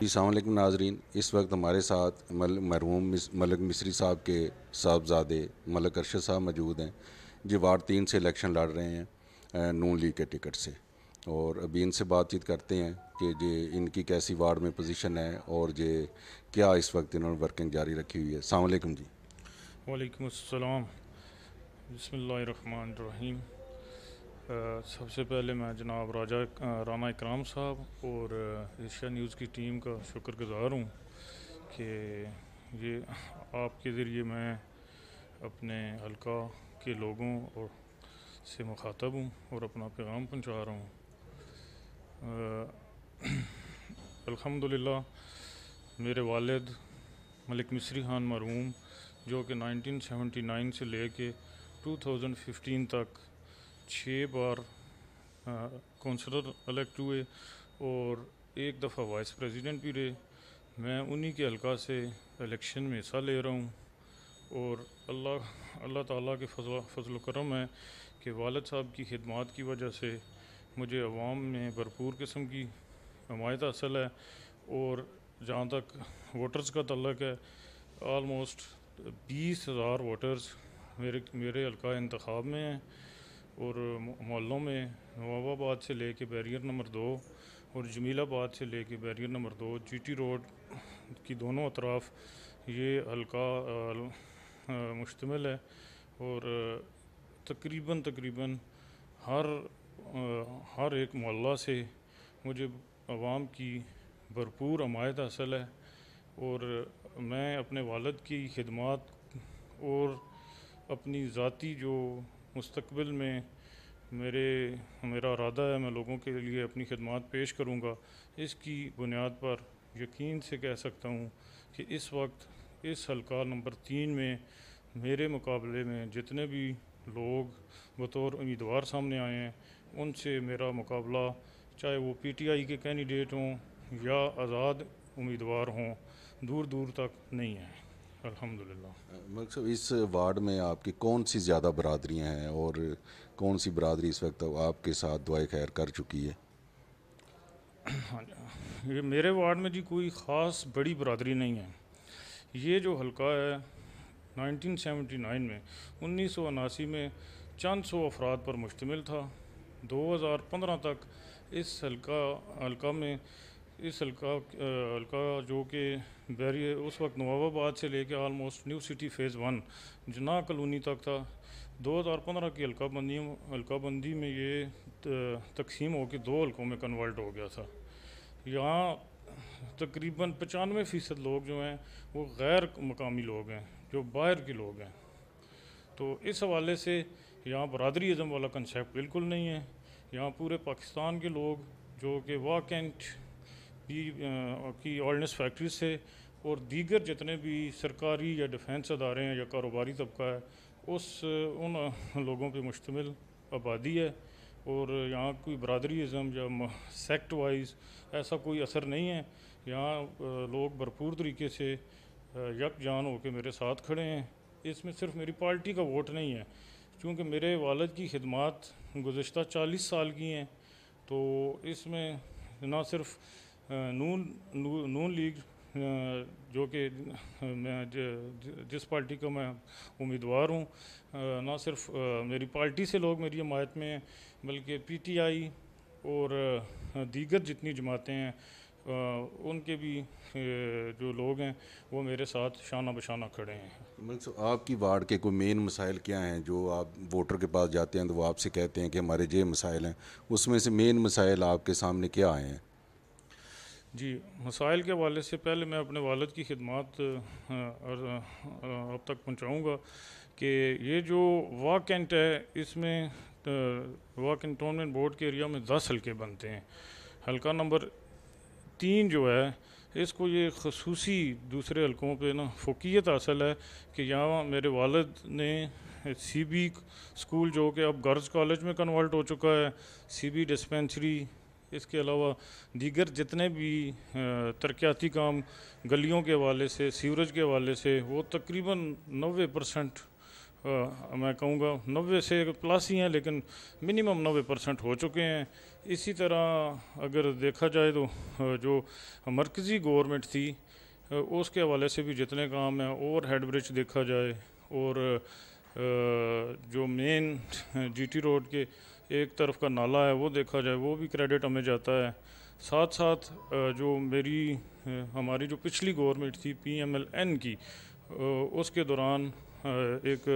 السلام علیکم ناظرین، اس وقت ہمارے ساتھ مرحوم ملک مصری صاحب کے صاحبزادے ملک ارشد صاحب موجود ہیں، جو وارڈ 3 سے الیکشن لڑ رہے ہیں نون لیگ کے ٹکٹ سے، اور ابھی ان سے بات چیت کرتے ہیں کہ ان کی کیسی وارڈ میں پوزیشن ہے اور کیا اس وقت انہوں نے ورکنگ جاری رکھی ہوئی ہے۔ السلام علیکم جی۔ وعلیکم السلام، بسم اللہ الرحمن الرحیم۔ سب سے پہلے میں جناب رانا اکرام صاحب اور ایشیا نیوز کی ٹیم کا شکر گزار ہوں کہ یہ آپ کے ذریعے میں اپنے حلقہ کے لوگوں سے مخاطب ہوں اور اپنا پیغام پہنچا رہا ہوں۔ الحمدللہ میرے والد ملک مصری خان مرحوم، جو کہ 1979 سے لے کے 2015 تک 6 بار کونسلر الیکٹ ہوئے اور 1 دفعہ وائس پریزیڈنٹ بھی رہے، میں انہی کے حلقہ سے الیکشن میں حصہ لے رہا ہوں، اور اللہ تعالیٰ کے فضل و کرم ہے کہ والد صاحب کی خدمات کی وجہ سے مجھے عوام میں بھرپور قسم کی حمایت حاصل ہے، اور جہاں تک ووٹرز کا تعلق ہے آلموسٹ 20,000 ووٹرز میرے حلقہ انتخاب میں ہیں، اور محلوں میں نواب آباد سے لے کے بیریئر نمبر 2 اور جمیل آباد سے لے کے barrier number 2 G T road کی دونوں اطراف یہ حلقہ مشتمل ہے، اور تقریباً ہر ایک محلہ سے مجھے عوام کی بھرپور حمایت حاصل ہے، اور میں اپنے والد کی خدمات اور اپنی ذاتی جو مستقبل میں میرا ارادہ ہے میں لوگوں کے لیے اپنی خدمات پیش کروں گا، اس کی بنیاد پر یقین سے کہہ سکتا ہوں کہ اس وقت اس حلقہ نمبر 3 میں میرے مقابلے میں جتنے بھی لوگ بطور امیدوار سامنے آئے ہیں ان سے میرا مقابلہ چاہے وہ پی ٹی آئی کے کینڈیڈیٹ ہوں یا آزاد امیدوار ہوں دور تک نہیں ہے، الحمدللہ۔ مقصد اس وارڈ میں آپ کی کون سی زیادہ برادریاں ہیں اور کون سی برادری اس وقت آپ کے ساتھ دعائے خیر کر چکی ہے؟ یہ میرے وارڈ میں جی کوئی خاص بڑی برادری نہیں ہے، یہ جو حلقہ ہے 1979 میں 1979 میں چند سو افراد پر مشتمل تھا، 2015 تک اس حلقہ جو کہ اس وقت نواب آباد سے لے کے آلموسٹ نیو سٹی فیز 1 جناح کالونی تک تھا، 2015 کی حلقہ بندی میں یہ تقسیم ہو کے 2 حلقوں میں کنورٹ ہو گیا تھا۔ یہاں تقریباً 95% لوگ جو ہیں وہ غیر مقامی لوگ ہیں، جو باہر کے لوگ ہیں، تو اس حوالے سے یہاں برادری ازم والا کنسیپٹ بالکل نہیں ہے۔ یہاں پورے پاکستان کے لوگ جو کہ واکنٹ کی آرڈننس فیکٹری سے اور دیگر جتنے بھی سرکاری یا ڈیفینس ادارے ہیں یا کاروباری طبقہ ہے ان لوگوں پہ مشتمل آبادی ہے، اور یہاں کوئی برادری ازم یا سیکٹ وائز ایسا کوئی اثر نہیں ہے۔ یہاں لوگ بھرپور طریقے سے یکجان ہو کے میرے ساتھ کھڑے ہیں، اس میں صرف میری پارٹی کا ووٹ نہیں ہے، چونکہ میرے والد کی خدمات گزشتہ 40 سال کی ہیں، تو اس میں نہ صرف نون لیگ جو کہ میں جس پارٹی کا میں امیدوار ہوں، نہ صرف میری پارٹی سے لوگ میری حمایت میں ہیں بلکہ پی ٹی آئی اور دیگر جتنی جماعتیں ہیں ان کے بھی جو لوگ ہیں وہ میرے ساتھ شانہ بشانہ کھڑے ہیں۔ مقصد آپ کی وارڈ کے کوئی مین مسائل کیا ہیں جو آپ ووٹر کے پاس جاتے ہیں تو وہ آپ سے کہتے ہیں کہ ہمارے یہ مسائل ہیں، اس میں سے مین مسائل آپ کے سامنے کیا آئے ہیں؟ جی، مسائل کے حوالے سے پہلے میں اپنے والد کی خدمات اب تک پہنچاؤں گا کہ یہ جو واک کینٹ ہے اس میں واک کنٹونمنٹ بورڈ کے ایریا میں 10 حلقے بنتے ہیں، حلقہ نمبر 3 جو ہے اس کو یہ خصوصی دوسرے حلقوں پہ فوقیت حاصل ہے کہ یہاں میرے والد نے سی بی اسکول جو کہ اب گرلز کالج میں کنورٹ ہو چکا ہے، سی بی ڈسپینسری، اس کے علاوہ دیگر جتنے بھی ترقیاتی کام گلیوں کے حوالے سے، سیوریج کے حوالے سے، وہ تقریباً 90% میں کہوں گا 90 سے پلس ہی ہیں، لیکن منیمم 90% ہو چکے ہیں۔ اسی طرح اگر دیکھا جائے تو جو مرکزی گورنمنٹ تھی اس کے حوالے سے بھی جتنے کام ہیں، اوور ہیڈ برج دیکھا جائے اور جو مین جی ٹی روڈ کے ایک طرف کا نالا ہے وہ دیکھا جائے، وہ بھی کریڈٹ ہمیں جاتا ہے۔ ساتھ ساتھ جو ہماری جو پچھلی گورنمنٹ تھی PMLN کی، اس کے دوران ایک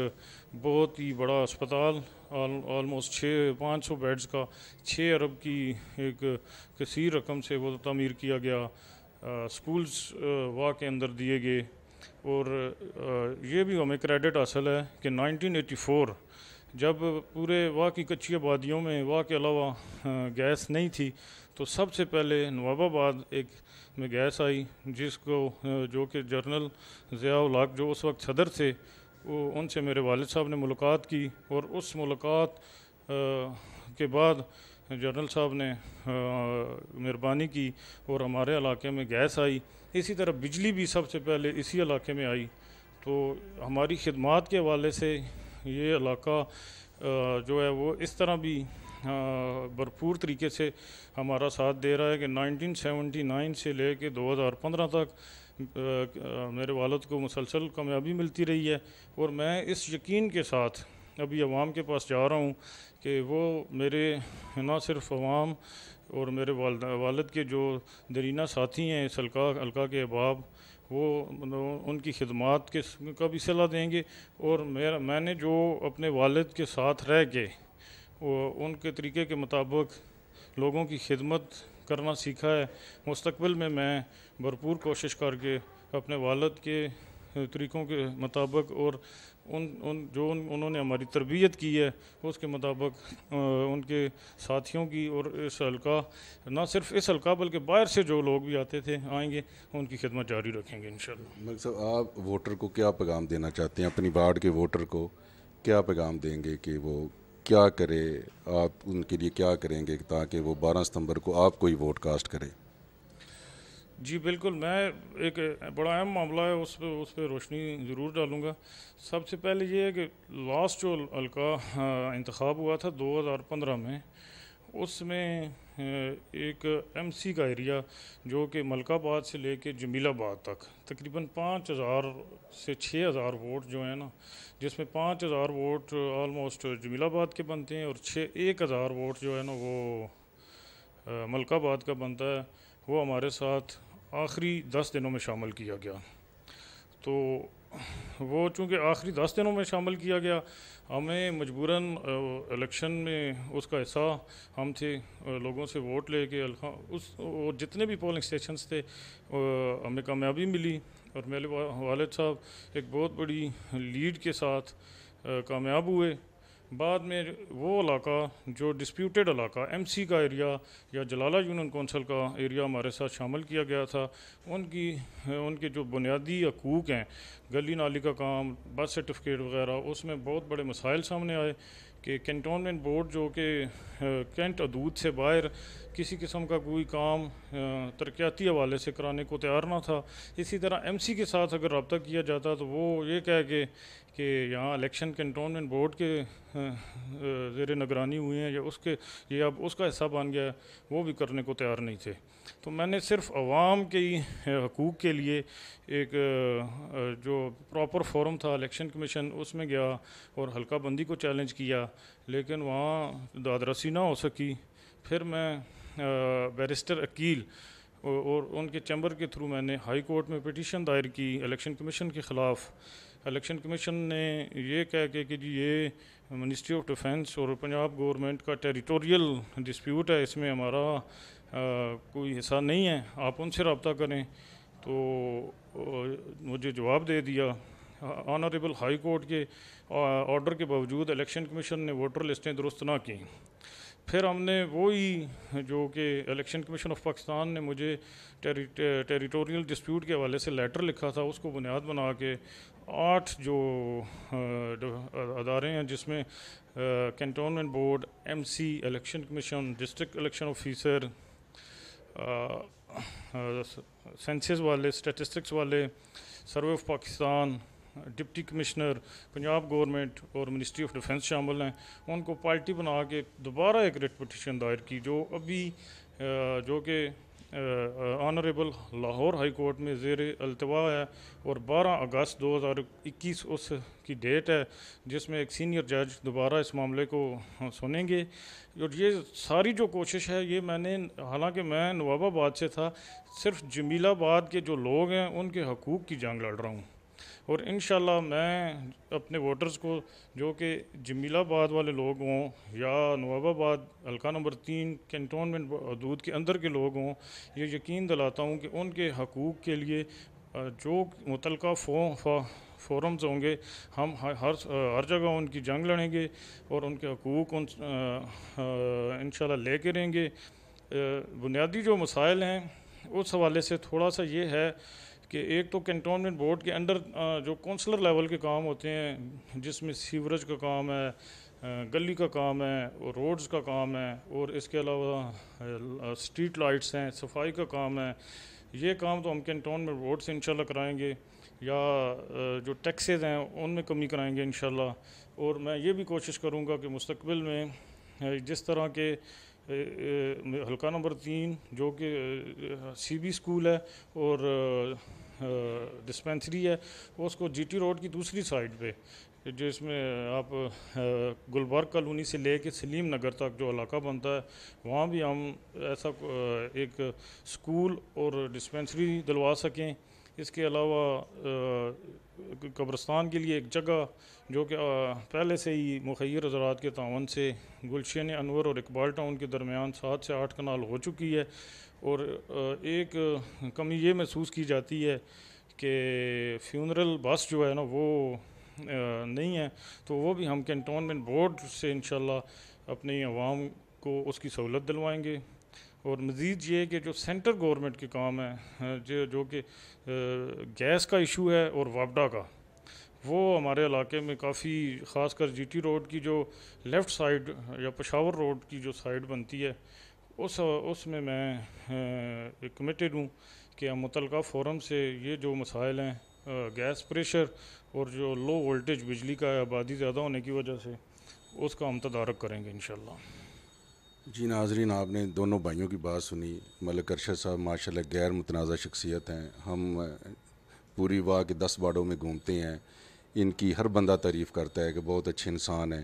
بہت ہی بڑا اسپتال آلموسٹ 500 بیڈز کا 6 ارب کی ایک کثیر رقم سے وہ تعمیر کیا گیا، سکولز واہ کے اندر دیے گئے، اور یہ بھی ہمیں کریڈٹ حاصل ہے کہ 1984 جب پورے واہ کی کچی آبادیوں میں واہ کے علاوہ گیس نہیں تھی، تو سب سے پہلے نواب آباد ایک میں گیس آئی، جس کو جو کہ جنرل ضیاء الحق جو اس وقت صدر تھے، ان سے میرے والد صاحب نے ملاقات کی، اور اس ملاقات کے بعد جنرل صاحب نے مہربانی کی اور ہمارے علاقے میں گیس آئی۔ اسی طرح بجلی بھی سب سے پہلے اسی علاقے میں آئی۔ تو ہماری خدمات کے حوالے سے یہ علاقہ جو ہے وہ اس طرح بھی بھرپور طریقے سے ہمارا ساتھ دے رہا ہے کہ 1979 سے لے کے 2015 تک میرے والد کو مسلسل کامیابی ملتی رہی ہے، اور میں اس یقین کے ساتھ ابھی عوام کے پاس جا رہا ہوں کہ وہ میرے نہ صرف عوام اور میرے والد کے جو درینہ ساتھی ہیں اس حلقہ کے احباب، وہ ان کی خدمات کا بھی صلاح دیں گے، اور میں نے جو اپنے والد کے ساتھ رہ کے ان کے طریقے کے مطابق لوگوں کی خدمت کرنا سیکھا ہے، مستقبل میں بھرپور کوشش کر کے اپنے والد کے طریقوں کے مطابق اور انہوں نے ہماری تربیت کی ہے اس کے مطابق ان کے ساتھیوں کی، اور اس حلقہ نہ صرف اس حلقہ بلکہ باہر سے جو لوگ بھی آتے تھے آئیں گے، ان کی خدمت جاری رکھیں گے انشاءاللہ۔ ملک صاحب، آپ ووٹر کو کیا پیغام دینا چاہتے ہیں؟ اپنی وارڈ کے ووٹر کو کیا پیغام دیں گے کہ وہ کیا کرے؟ آپ ان کے لیے کیا کریں گے تاکہ وہ 12 ستمبر کو آپ کو ہی ووٹ کاسٹ کرے؟ جی بالکل، میں ایک بڑا اہم معاملہ ہے اس پہ روشنی ضرور ڈالوں گا۔ سب سے پہلے یہ ہے کہ لاسٹ جو حلقہ انتخاب ہوا تھا 2015 میں، اس میں ایک MC کا ایریا جو کہ ملک آباد سے لے کے جمیل آباد تک تقریباً 5000 سے 6000 ووٹ جو ہیں نا، جس میں 5000 ووٹ آلموسٹ جمیل آباد کے بنتے ہیں اور 1000 ووٹ جو ہے نا وہ ملک آباد کا بنتا ہے، وہ ہمارے ساتھ آخری 10 دنوں میں شامل کیا گیا۔ تو وہ چونکہ آخری 10 دنوں میں شامل کیا گیا، ہمیں مجبوراً الیکشن میں اس کا حصہ ہم تھے، لوگوں سے ووٹ لے کے جتنے بھی پولنگ اسٹیشنز تھے ہمیں کامیابی ملی، اور میرے والد صاحب ایک بہت بڑی لیڈ کے ساتھ کامیاب ہوئے۔ بعد میں وہ علاقہ جو ڈسپیوٹیڈ علاقہ MC کا ایریا یا جلالہ یونین کونسل کا ایریا ہمارے ساتھ شامل کیا گیا تھا، ان کے جو بنیادی حقوق ہیں، گلی نالی کا کام، برتھ سرٹیفکیٹ وغیرہ، اس میں بہت بڑے مسائل سامنے آئے کہ کنٹونمنٹ بورڈ جو کہ کینٹ حدود سے باہر کسی قسم کا کوئی کام ترقیاتی حوالے سے کرانے کو تیار نہ تھا۔ اسی طرح MC کے ساتھ اگر رابطہ کیا جاتا تو وہ یہ کہہ کے کہ یہاں الیکشن کنٹونمنٹ بورڈ کے زیر نگرانی ہوئے ہیں یا یہ اب اس کا حصہ بن گیا ہے، وہ بھی کرنے کو تیار نہیں تھے۔ تو میں نے صرف عوام کے حقوق کے لیے ایک جو پراپر فورم تھا الیکشن کمیشن، اس میں گیا اور حلقہ بندی کو چیلنج کیا، لیکن وہاں داد رسی نہ ہو سکی۔ پھر میں بیرسٹر عقیل اور ان کے چیمبر کے تھرو میں نے ہائی کورٹ میں پٹیشن دائر کی الیکشن کمیشن کے خلاف۔ الیکشن کمیشن نے یہ کہہ کے کہ جی یہ منسٹری آف ڈیفینس اور پنجاب گورنمنٹ کا ٹیریٹوریل ڈسپیوٹ ہے، اس میں ہمارا کوئی حصہ نہیں ہے، آپ ان سے رابطہ کریں۔ تو مجھے جواب دے دیا، آنریبل ہائی کورٹ کے آرڈر کے باوجود الیکشن کمیشن نے ووٹر لسٹیں درست نہ کیں۔ پھر ہم نے وہی جو کہ الیکشن کمیشن آف پاکستان نے مجھے ٹیریٹوریل ڈسپیوٹ کے حوالے سے لیٹر لکھا تھا، اس کو بنیاد بنا کے 8 جو ادارے ہیں جس میں cantonment board, MC، election commission, district election officer, census والے، اسٹیٹسٹکس والے، survey of Pakistan, deputy commissioner Punjab government اور منسٹری آف ڈیفنس شامل ہیں، ان کو پارٹی بنا کے دوبارہ ایک ریٹ پٹیشن دائر کی، جو ابھی جو کہ آنریبل لاہور ہائی کورٹ میں زیر التوا ہے، اور 12 اگست 2021 اس کی ڈیٹ ہے، جس میں ایک سینئر جج دوبارہ اس معاملے کو سنیں گے۔ اور یہ ساری جو کوشش ہے، یہ میں نے، حالانکہ میں نواب آباد سے تھا، صرف جمیل آباد کے جو لوگ ہیں ان کے حقوق کی جنگ لڑ رہا ہوں، اور انشاءاللہ میں اپنے ووٹرز کو، جو کہ جمیل آباد والے لوگ ہوں یا نواب آباد حلقہ نمبر 3 کینٹونمنٹ حدود کے اندر کے لوگ ہوں، یہ یقین دلاتا ہوں کہ ان کے حقوق کے لیے جو متعلقہ فورمز ہوں گے، ہم ہر جگہ ان کی جنگ لڑیں گے اور ان کے حقوق انشاءاللہ لے کے رہیں گے۔ بنیادی جو مسائل ہیں اس حوالے سے تھوڑا سا یہ ہے کہ ایک تو کنٹونمنٹ بورڈ کے انڈر جو کونسلر لیول کے کام ہوتے ہیں، جس میں سیوریج کا کام ہے، گلی کا کام ہے، اور روڈز کا کام ہے، اور اس کے علاوہ اسٹریٹ لائٹس ہیں، صفائی کا کام ہے، یہ کام تو ہم کنٹونمنٹ بورڈ سے انشاءاللہ کرائیں گے، یا جو ٹیکسز ہیں ان میں کمی کرائیں گے انشاءاللہ۔ اور میں یہ بھی کوشش کروں گا کہ مستقبل میں جس طرح کے حلقہ نمبر 3 جو کہ سی بی اسکول ہے اور ڈسپینسری ہے، اس کو جی ٹی روڈ کی دوسری سائڈ پہ، جس میں آپ گلبرگ کالونی سے لے کے سلیم نگر تک جو علاقہ بنتا ہے، وہاں بھی ہم ایسا ایک اسکول اور ڈسپینسری دلوا سکیں۔ اس کے علاوہ قبرستان کے لیے ایک جگہ جو کہ پہلے سے ہی مخیر حضرات کے تعاون سے گلشن انور اور اقبال ٹاؤن کے درمیان 7 سے 8 کنال ہو چکی ہے، اور ایک کمی یہ محسوس کی جاتی ہے کہ فیونرل بس جو ہے نا وہ نہیں ہے، تو وہ بھی ہم کنٹونمنٹ بورڈ سے انشاءاللہ اپنی عوام کو اس کی سہولت دلوائیں گے۔ اور مزید یہ کہ جو سینٹر گورنمنٹ کے کام ہیں، جو کہ گیس کا ایشو ہے اور وابڈا کا، وہ ہمارے علاقے میں کافی، خاص کر جی ٹی روڈ کی جو لیفٹ سائڈ یا پشاور روڈ کی جو سائڈ بنتی ہے، اس میں کمیٹڈ ہوں کہ ہم متعلقہ فورم سے یہ جو مسائل ہیں، گیس پریشر اور جو لو وولٹیج بجلی کا ہے آبادی زیادہ ہونے کی وجہ سے، اس کا ہم تدارک کریں گے انشاءاللہ۔ جی ناظرین، آپ نے دونوں بھائیوں کی بات سنی۔ ملک ارشد صاحب ماشاءاللہ غیر متنازع شخصیت ہیں، ہم پوری واہ کے 10 واڑوں میں گھومتے ہیں، ان کی ہر بندہ تعریف کرتا ہے کہ بہت اچھے انسان ہیں۔